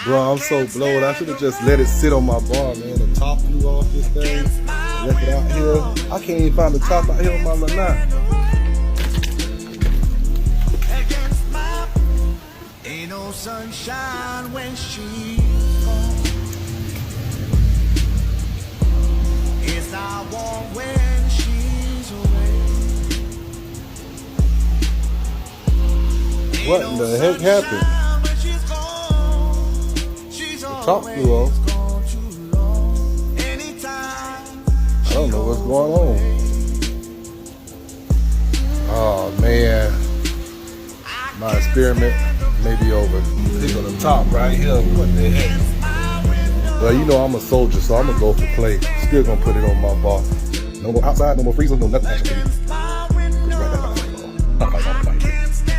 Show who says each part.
Speaker 1: Bro, I'm so blowed. I should have just let it sit on my bar, man. The top flew off this thing. Left it out here. I can't even find the top out here on my lanai.
Speaker 2: Ain't no sunshine when she's gone. It's not warm when she's away.
Speaker 1: What in the heck happened? The top flew off. I don't know what's going on. Oh man, my experiment may be over. Click on the top right here. What the heck? Well, you know I'm a soldier, so I'm gonna go for play. Still gonna put it on my bar. No more outside, no more freezers, no nothing.